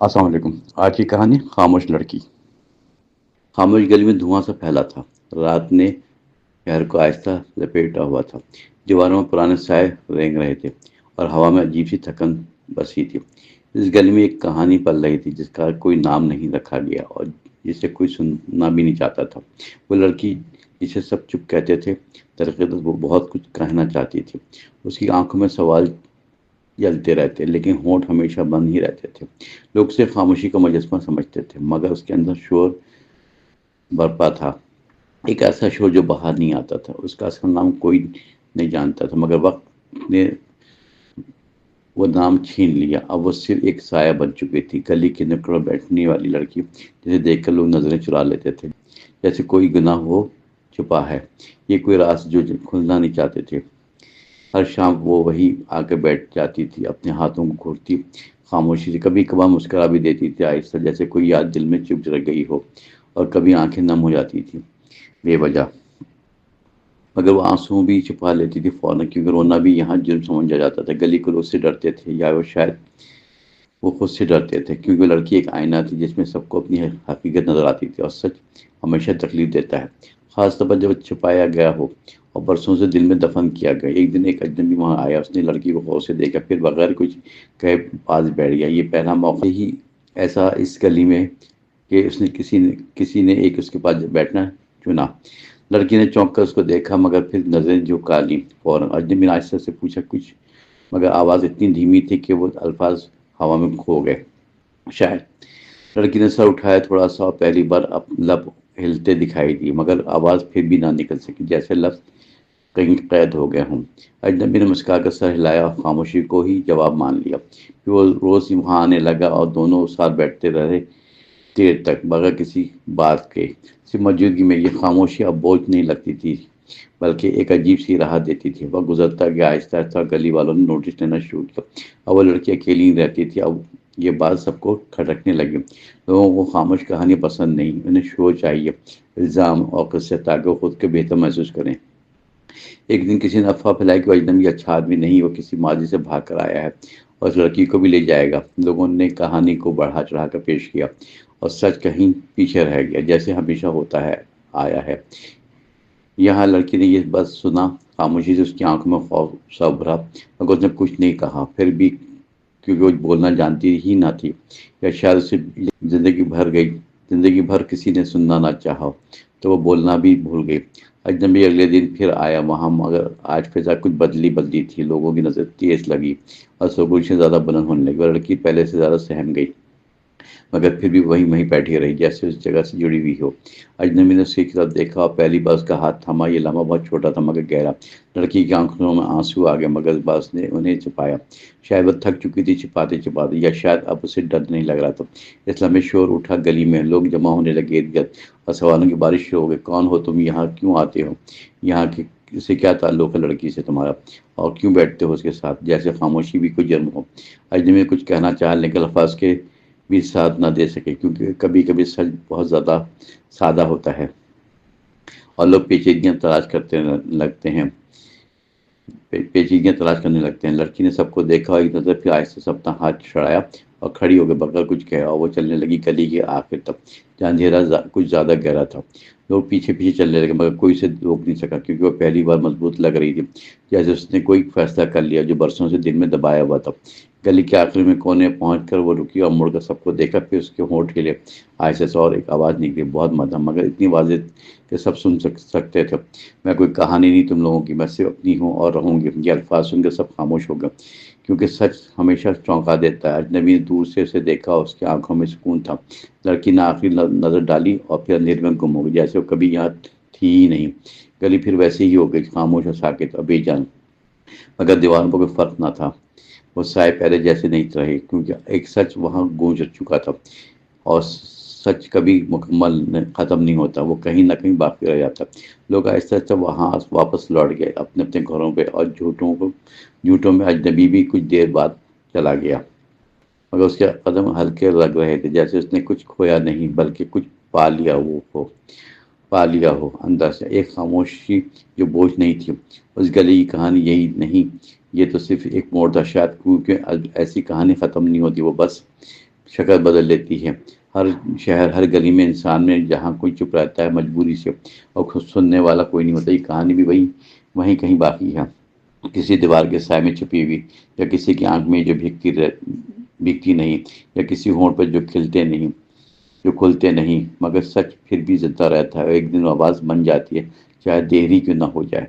السلام علیکم۔ آج کی کہانی خاموش لڑکی۔ خاموش گلی میں دھواں سا پھیلا تھا۔ رات نے شہر کو آہستہ لپیٹا ہوا تھا۔ دیواروں میں پرانے سائے رینگ رہے تھے اور ہوا میں عجیب سی تھکن بسی تھی۔ اس گلی میں ایک کہانی پل رہی تھی جس کا کوئی نام نہیں رکھا گیا اور جسے کوئی سننا بھی نہیں چاہتا تھا۔ وہ لڑکی جسے سب چپ کہتے تھے، درحقیقت وہ بہت کچھ کہنا چاہتی تھی۔ اس کی آنکھوں میں سوال جلتے رہتے لیکن ہونٹ ہمیشہ بند ہی رہتے تھے۔ لوگ اسے خاموشی کا مجسمہ سمجھتے تھے، مگر اس کے اندر شور برپا تھا، ایک ایسا شور جو باہر نہیں آتا تھا۔ اس کا اصل نام کوئی نہیں جانتا تھا، مگر وقت نے وہ نام چھین لیا۔ اب وہ صرف ایک سایہ بن چکی تھی، گلی کے نکڑ بیٹھنے والی لڑکی جسے دیکھ کر لوگ نظریں چرا لیتے تھے، جیسے کوئی گناہ وہ چھپا ہے، یہ کوئی راز جو کھلنا نہیں چاہتے تھے۔ ہر شام وہ وہی آ کے بیٹھ جاتی تھی، اپنے ہاتھوں کو گھورتی خاموشی سے، کبھی کبھار مسکرا بھی دیتی تھی آہستہ، جیسے کوئی یاد دل میں چپ رہ گئی ہو، اور کبھی آنکھیں نم ہو جاتی تھی بے وجہ، مگر وہ آنسو بھی چھپا لیتی تھی فوراً، کیونکہ رونا بھی یہاں جرم سمجھا جاتا تھا۔ گلی کے لوگ اس سے ڈرتے تھے، یا وہ شاید وہ خود سے ڈرتے تھے، کیونکہ وہ لڑکی ایک آئینہ تھی جس میں سب کو اپنی حقیقت نظر آتی تھی، اور سچ ہمیشہ تکلیف دیتا ہے، خاص طور پر جب چھپایا گیا ہو اور برسوں سے دل میں دفن کیا گیا۔ ایک دن ایک اجنبی وہاں آیا، اس نے لڑکی کو غور سے دیکھا، پھر بغیر کچھ کہے پاس بیٹھ گیا۔ یہ پہلا موقع ہی ایسا اس گلی میں کہ اس نے کسی نے ایک اس کے پاس بیٹھنا چنا۔ لڑکی نے چونک کر اس کو دیکھا، مگر پھر نظریں جھکا لی فوراً۔ اجنبی نے آہستہ سے پوچھا کچھ، مگر آواز اتنی دھیمی تھی کہ وہ الفاظ ہوا میں کھو گئے۔ شاید۔ لڑکی نے سر اٹھایا تھوڑا سا، اور پہلی بار لب ہلتے دکھائی دی، مگر آواز پھر بھی نہ نکل سکی، جیسے لفظ کہیں قید ہو گئے ہوں۔ اجنبی نے مسکرا کر سر ہلایا اور خاموشی کو ہی جواب مان لیا۔ پھر وہ روز وہاں آنے لگا اور دونوں ساتھ بیٹھتے رہے دیر تک، بغیر کسی بات کے۔ صرف موجودگی میں یہ خاموشی اب بوجھ نہیں لگتی تھی، بلکہ ایک عجیب سی راحت دیتی تھی۔ وقت گزرتا گیا، آہستہ آہستہ گلی والوں نے نوٹس لینا شروع کیا۔ اب وہ لڑکی اکیلی نہیں رہتی تھی، اب یہ بات سب کو کھٹکنے لگی۔ لوگوں کو خاموش کہانی پسند نہیں، انہیں شور چاہیے، الزام اور قصے، تاکہ وہ خود کو بہتر محسوس کریں۔ ایک دن کسی نے افواہ پھیلائی کہ وہ اجنبی اچھا آدمی نہیں، وہ کسی ماضی سے بھاگ کر آیا ہے اور اس لڑکی کو بھی لے جائے گا۔ لوگوں نے کہانی کو بڑھا چڑھا کر پیش کیا، اور سچ کہیں پیچھے رہ گیا، جیسے ہمیشہ ہوتا ہے آیا ہے۔ یہاں لڑکی نے یہ بس سنا، خاموشی سے اس کی آنکھوں میں خوف سا ابھرا، مگر اس نے کچھ نہیں کہا، پھر بھی کیونکہ وہ بولنا جانتی ہی نہ تھی، یا شاید اسے زندگی بھر کسی نے سننا نہ چاہا، تو وہ بولنا بھی بھول گئی۔ اجنبی اگلے دن پھر آیا وہاں، مگر آج فضا کچھ بدلی تھی، لوگوں کی نظر تیز لگی اور سرگوشیاں زیادہ بلند ہونے لگی۔ وہ لڑکی پہلے سے زیادہ سہم گئی، مگر پھر بھی وہیں بیٹھی رہی، جیسے اس جگہ سے جڑی ہوئی ہو۔ اجنبی نے اس کی طرف دیکھا اور پہلی بار اس کا ہاتھ تھاما۔ یہ لمحہ بہت چھوٹا تھا مگر گہرا۔ لڑکی کی آنکھوں میں آنسو آ گئے، مگر اس بار اس نے انہیں چھپایا۔ شاید وہ تھک چکی تھی چھپاتے چھپاتے، یا شاید اب اسے ڈر نہیں لگ رہا تھا۔ اس لمحے شور اٹھا، گلی میں لوگ جمع ہونے لگے ارد گرد، اور سوالوں کی بارش شروع ہو گئی۔ کون ہو تم؟ یہاں کیوں آتے ہو؟ یہاں سے کیا تعلق ہے لڑکی سے تمہارا؟ اور کیوں بیٹھتے ہو اس کے ساتھ؟ جیسے خاموشی بھی کوئی جرم ہو۔ اجنبی نے کچھ کہنا چاہا، لیکن الفاظ کے بھی ساتھ نہ دے سکے، کیونکہ کبھی کبھی سچ بہت زیادہ سادہ ہوتا ہے اور لوگ پیچیدگیاں تلاش کرنے لگتے ہیں۔ لڑکی نے سب کو دیکھا اور ایک نظر، پھر آہستہ سے اپنا ہاتھ چھڑایا اور کھڑی ہو گئی بغیر کچھ کہے، اور وہ چلنے لگی گلی کے آخر تک، جہاں اندھیرا کچھ زیادہ گہرا تھا۔ لوگ پیچھے پیچھے چلنے لگے، مگر کوئی اسے روک نہیں سکا، کیونکہ وہ پہلی بار مضبوط لگ رہی تھی، جیسے اس نے کوئی فیصلہ کر لیا جو برسوں سے دل میں دبایا ہوا تھا۔ گلی کے آخر میں کونے پہنچ کر وہ رکی اور مڑ کر سب کو دیکھا، پھر اس کے ہونٹ ہلے، آہستہ سے، اور ایک آواز نکلی، بہت مدھم مگر اتنی واضح کہ سب سن سکتے تھے۔ میں کوئی کہانی نہیں تم لوگوں کی، میں صرف اپنی ہوں اور رہوں گی۔ یہ الفاظ سن کر سب خاموش ہو گئے، کیونکہ سچ ہمیشہ چونکا دیتا ہے۔ اجنبی نے دور سے اسے دیکھا، اس کی آنکھوں میں سکون تھا۔ لڑکی نے آخری نظر ڈالی اور پھر اندھیرے میں گم ہو گئی، جیسے وہ کبھی یہاں تھی ہی نہیں۔ گلی پھر ویسے ہی ہو گئی، خاموش اور ساکت اور بے جان، مگر دیواروں پر کوئی فرق نہ تھا۔ وہ سائے پہلے جیسے نہیں رہے، کیونکہ ایک سچ وہاں گونج چکا تھا، اور سچ کبھی مکمل ختم نہیں ہوتا، وہ کہیں نہ کہیں باقی رہ جاتا۔ لوگ آہستہ آہستہ وہاں واپس لوٹ گئے اپنے اپنے گھروں پہ، اور جھوٹوں میں اجنبی بھی کچھ دیر بعد چلا گیا، مگر اس کے قدم ہلکے لگ رہے تھے، جیسے اس نے کچھ کھویا نہیں بلکہ کچھ پا لیا ہو اندر سے، ایک خاموشی جو بوجھ نہیں تھی۔ اس گلی کی کہانی یہی نہیں، یہ تو صرف ایک موڑ تھا، شاید کیونکہ ایسی کہانی ختم نہیں ہوتی، وہ بس شکل بدل لیتی ہے۔ ہر شہر، ہر گلی میں انسان میں جہاں کوئی چپ رہتا ہے مجبوری سے، اور خود سننے والا کوئی نہیں ہوتا، یہ کہانی بھی وہیں کہیں باقی ہے، کسی دیوار کے سائے میں چھپی ہوئی، یا کسی کی آنکھ میں جو بھیگتی نہیں، یا کسی ہونٹ پر جو کھلتے نہیں، مگر سچ پھر بھی زندہ رہتا ہے، اور ایک دن وہ آواز بن جاتی ہے، چاہے دیر ہی کیوں نہ ہو جائے۔